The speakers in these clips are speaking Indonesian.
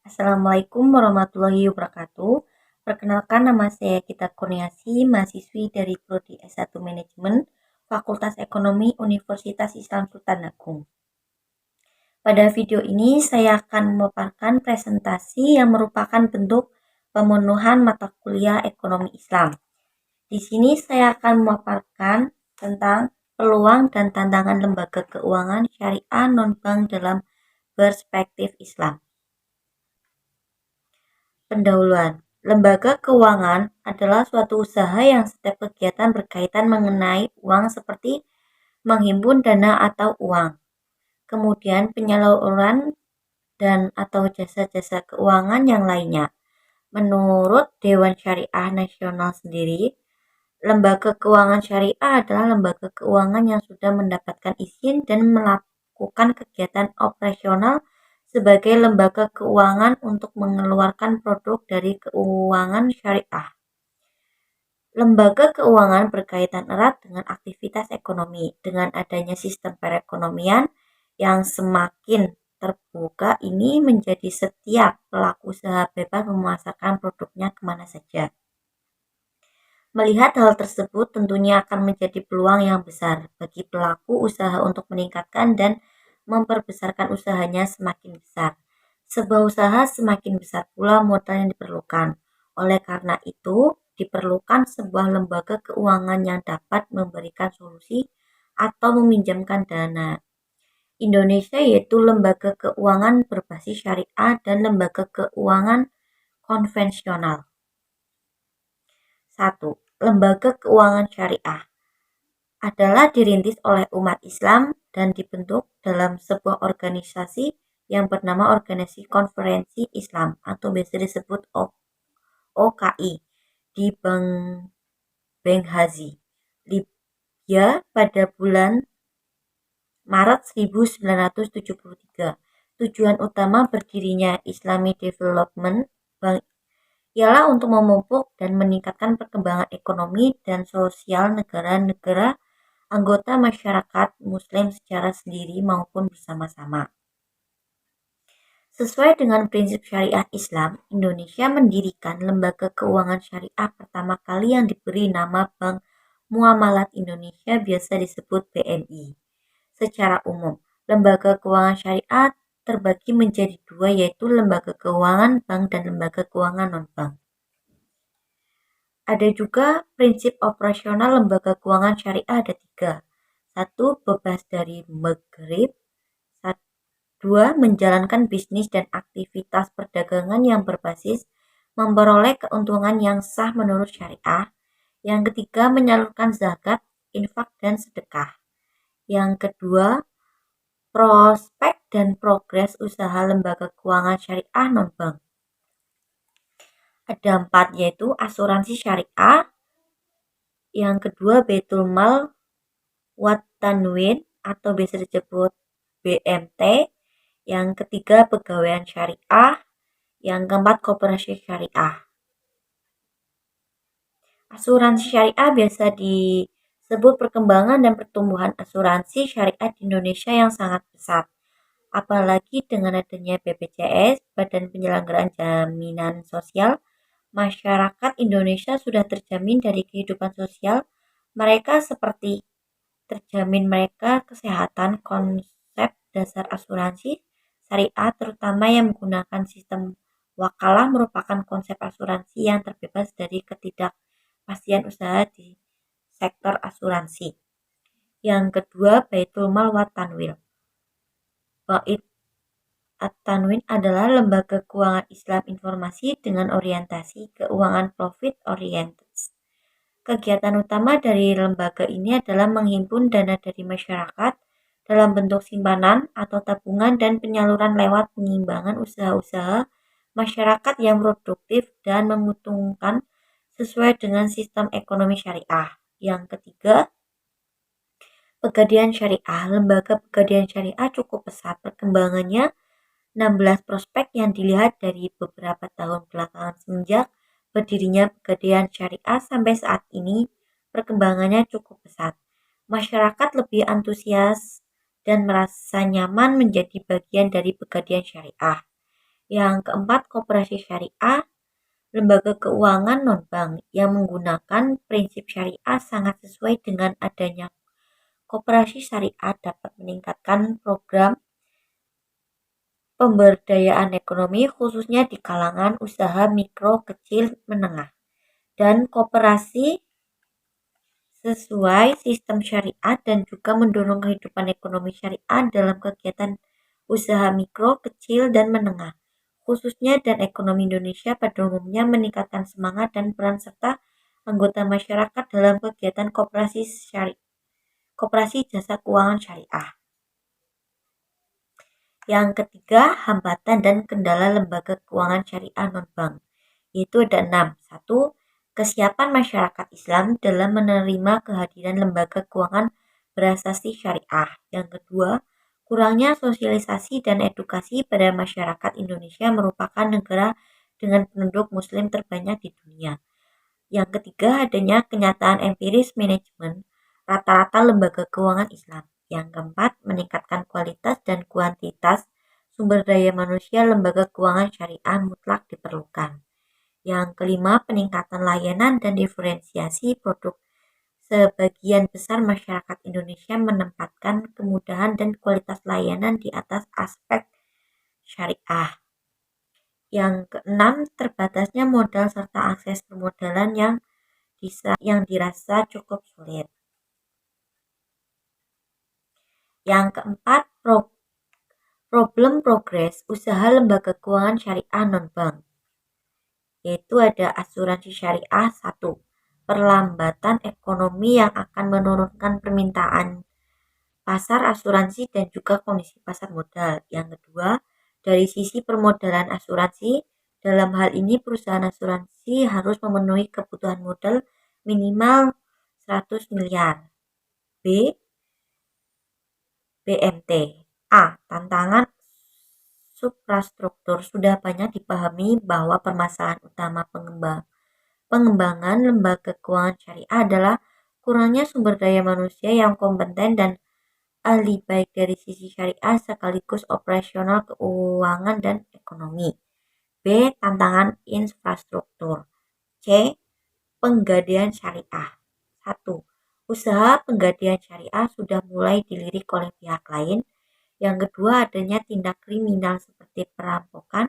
Assalamualaikum warahmatullahi wabarakatuh. Perkenalkan, nama saya Gita Kurniasi, mahasiswi dari Prodi S1 Manajemen, Fakultas Ekonomi Universitas Islam Sultan Agung. Pada video ini saya akan memaparkan presentasi yang merupakan bentuk pemenuhan mata kuliah Ekonomi Islam. Di sini saya akan memaparkan tentang peluang dan tantangan lembaga keuangan syariah non-bank dalam perspektif Islam. Pendahuluan. Lembaga keuangan adalah suatu usaha yang setiap kegiatan berkaitan mengenai uang seperti menghimpun dana atau uang. Kemudian penyaluran dan atau jasa-jasa keuangan yang lainnya. Menurut Dewan Syariah Nasional sendiri, lembaga keuangan syariah adalah lembaga keuangan yang sudah mendapatkan izin dan melakukan kegiatan operasional sebagai lembaga keuangan untuk mengeluarkan produk dari keuangan syariah. Lembaga keuangan berkaitan erat dengan aktivitas ekonomi. Dengan adanya sistem perekonomian yang semakin terbuka, ini menjadi setiap pelaku usaha bebas memasarkan produknya kemana saja. Melihat hal tersebut tentunya akan menjadi peluang yang besar bagi pelaku usaha untuk meningkatkan dan memperbesarkan usahanya semakin besar. Sebuah usaha semakin besar pula modal yang diperlukan. Oleh karena itu, diperlukan sebuah lembaga keuangan yang dapat memberikan solusi atau meminjamkan dana. Indonesia yaitu lembaga keuangan berbasis syariah dan lembaga keuangan konvensional. 1. Lembaga keuangan syariah adalah dirintis oleh umat Islam dan dibentuk dalam sebuah organisasi yang bernama Organisasi Konferensi Islam atau biasa disebut OKI di Benghazi, Libya pada bulan Maret 1973. Tujuan utama berdirinya Islamic Development Bank ialah untuk memupuk dan meningkatkan perkembangan ekonomi dan sosial negara-negara anggota masyarakat Muslim secara sendiri maupun bersama-sama. Sesuai dengan prinsip syariah Islam, Indonesia mendirikan lembaga keuangan syariah pertama kali yang diberi nama Bank Muamalat Indonesia, biasa disebut BMI. Secara umum, lembaga keuangan syariah terbagi menjadi dua, yaitu lembaga keuangan bank dan lembaga keuangan non-bank. Ada juga prinsip operasional lembaga keuangan syariah ada 3. 1. Bebas dari maghrib. 2. Menjalankan bisnis dan aktivitas perdagangan yang berbasis memperoleh keuntungan yang sah menurut syariah. Yang ketiga, menyalurkan zakat, infak, dan sedekah. Yang kedua, prospek dan progres usaha lembaga keuangan syariah non-bank. Ada 4, yaitu asuransi syariah. Yang kedua, Baitul Mal wat Tanwin atau biasa disebut BMT. Yang ketiga, pegawaian syariah. Yang keempat, koperasi syariah. Asuransi syariah biasa disebut perkembangan dan pertumbuhan asuransi syariah di Indonesia yang sangat pesat. Apalagi dengan adanya BPJS, Badan Penyelenggaraan Jaminan Sosial, masyarakat Indonesia sudah terjamin dari kehidupan sosial mereka seperti terjamin mereka kesehatan. Konsep dasar asuransi syariah terutama yang menggunakan sistem wakalah merupakan konsep asuransi yang terbebas dari ketidakpastian usaha di sektor asuransi. Yang kedua, Baitul Mal wat Tanwil. Bait At-Tanwin adalah lembaga keuangan Islam informasi dengan orientasi keuangan profit oriented. Kegiatan utama dari lembaga ini adalah menghimpun dana dari masyarakat dalam bentuk simpanan atau tabungan dan penyaluran lewat pengembangan usaha-usaha masyarakat yang produktif dan menguntungkan sesuai dengan sistem ekonomi syariah. Yang ketiga, Pegadaian Syariah. Lembaga Pegadaian Syariah cukup pesat perkembangannya. 16 prospek yang dilihat dari beberapa tahun belakangan semenjak berdirinya Pegadaian Syariah sampai saat ini perkembangannya cukup pesat. Masyarakat lebih antusias dan merasa nyaman menjadi bagian dari Pegadaian Syariah. Yang keempat, koperasi syariah, lembaga keuangan non-bank yang menggunakan prinsip syariah sangat sesuai dengan adanya koperasi syariah dapat meningkatkan program pemberdayaan ekonomi khususnya di kalangan usaha mikro, kecil, menengah, dan koperasi sesuai sistem syariah dan juga mendorong kehidupan ekonomi syariah dalam kegiatan usaha mikro, kecil, dan menengah, khususnya dan ekonomi Indonesia pada umumnya meningkatkan semangat dan peran serta anggota masyarakat dalam kegiatan koperasi jasa keuangan syariah. Yang ketiga, hambatan dan kendala lembaga keuangan syariah non-bank, yaitu ada 6. 1. Kesiapan masyarakat Islam dalam menerima kehadiran lembaga keuangan berasasi syariah. Yang kedua, kurangnya sosialisasi dan edukasi pada masyarakat Indonesia merupakan negara dengan penduduk muslim terbanyak di dunia. Yang ketiga, adanya kenyataan empiris manajemen rata-rata lembaga keuangan Islam. Yang keempat, meningkatkan kualitas dan kuantitas sumber daya manusia lembaga keuangan syariah mutlak diperlukan. Yang kelima, peningkatan layanan dan diferensiasi produk. Sebagian besar masyarakat Indonesia menempatkan kemudahan dan kualitas layanan di atas aspek syariah. Yang keenam, terbatasnya modal serta akses permodalan yang dirasa cukup sulit. Yang keempat, problem progres usaha lembaga keuangan syariah non-bank, yaitu ada asuransi syariah 1. Perlambatan ekonomi yang akan menurunkan permintaan pasar asuransi dan juga kondisi pasar modal. Yang kedua, dari sisi permodalan asuransi, dalam hal ini perusahaan asuransi harus memenuhi kebutuhan modal minimal 100 miliar. B. BMT. A. Tantangan suprastruktur. Sudah banyak dipahami bahwa permasalahan utama pengembangan lembaga keuangan syariah adalah kurangnya sumber daya manusia yang kompeten dan ahli baik dari sisi syariah sekaligus operasional keuangan dan ekonomi. B. Tantangan infrastruktur. C. Penggadaian syariah. 1. Usaha penggadaian syariah sudah mulai dilirik oleh pihak lain. Yang kedua, adanya tindak kriminal seperti perampokan.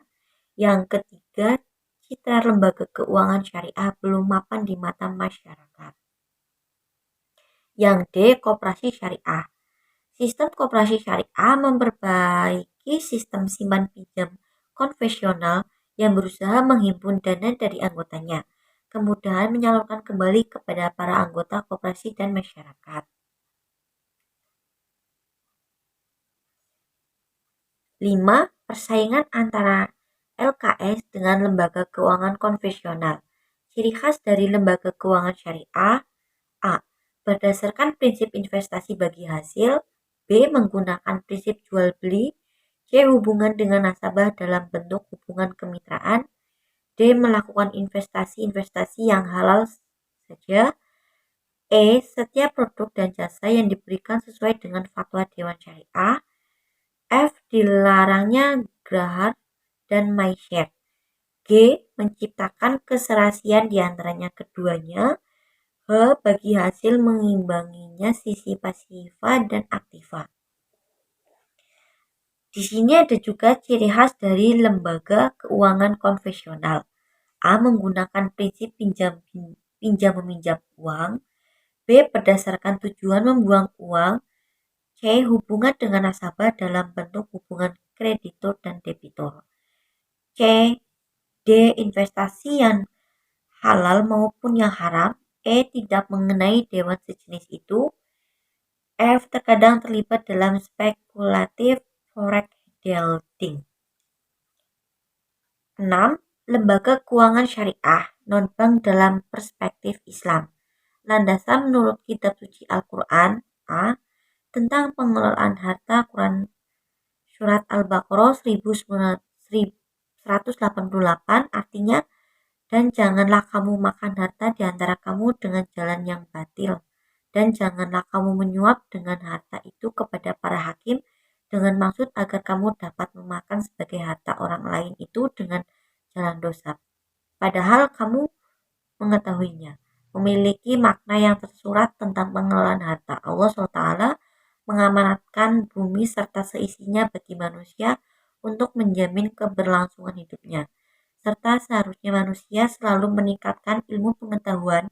Yang ketiga, citra lembaga keuangan syariah belum mapan di mata masyarakat. Yang D. Koperasi syariah. Sistem koperasi syariah memperbaiki sistem simpan pinjam konvensional yang berusaha menghimpun dana dari anggotanya, kemudahan menyalurkan kembali kepada para anggota koperasi dan masyarakat. 5. Persaingan antara LKS dengan lembaga keuangan konvensional. Ciri khas dari lembaga keuangan syariah: A. Berdasarkan prinsip investasi bagi hasil. B. Menggunakan prinsip jual beli. C. Hubungan dengan nasabah dalam bentuk hubungan kemitraan. D. Melakukan investasi-investasi yang halal saja. E. Setiap produk dan jasa yang diberikan sesuai dengan fatwa Dewan Syariah. F. Dilarangnya grahar dan maishare. G. Menciptakan keserasian di antaranya keduanya. H. Bagi hasil mengimbanginya sisi pasifa dan aktiva. Di sini ada juga ciri khas dari lembaga keuangan konvensional. A. Menggunakan prinsip pinjam meminjam uang. B. Berdasarkan tujuan membuang uang. C. Hubungan dengan nasabah dalam bentuk hubungan kreditor dan debitur. C. D. Investasi yang halal maupun yang haram. E. Tidak mengenai dewan sejenis itu. F. Terkadang terlibat dalam spekulatif forex dealing. 6. Lembaga keuangan syariah non-bank dalam perspektif Islam. Landasan menurut kitab suci Al-Quran. A. Tentang pengelolaan harta Quran Surat Al-Baqarah 1188 artinya, dan janganlah kamu makan harta di antara kamu dengan jalan yang batil, dan janganlah kamu menyuap dengan harta itu kepada para hakim dengan maksud agar kamu dapat memakan sebagai harta orang lain itu dengan jalan dosa. Padahal kamu mengetahuinya. Memiliki makna yang tersurat tentang pengelolaan harta. Allah SWT mengamanatkan bumi serta seisinya bagi manusia untuk menjamin keberlangsungan hidupnya. Serta seharusnya manusia selalu meningkatkan ilmu pengetahuan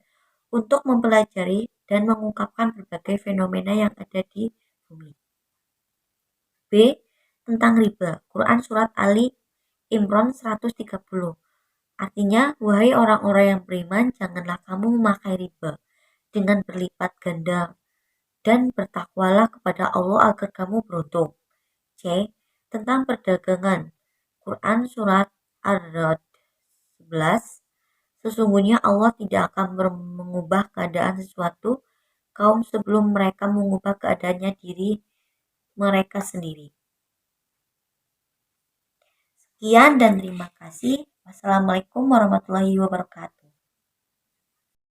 untuk mempelajari dan mengungkapkan berbagai fenomena yang ada di bumi. B. Tentang riba. Quran Surat Ali Imran 130. Artinya, wahai orang-orang yang beriman, janganlah kamu memakai riba dengan berlipat ganda dan bertakwalah kepada Allah agar kamu beruntung. C. Tentang perdagangan. Quran Surat Ar-Ra'd 11. Sesungguhnya Allah tidak akan mengubah keadaan sesuatu kaum sebelum mereka mengubah keadaannya diri mereka sendiri. Sekian dan terima kasih. Wassalamualaikum warahmatullahi wabarakatuh.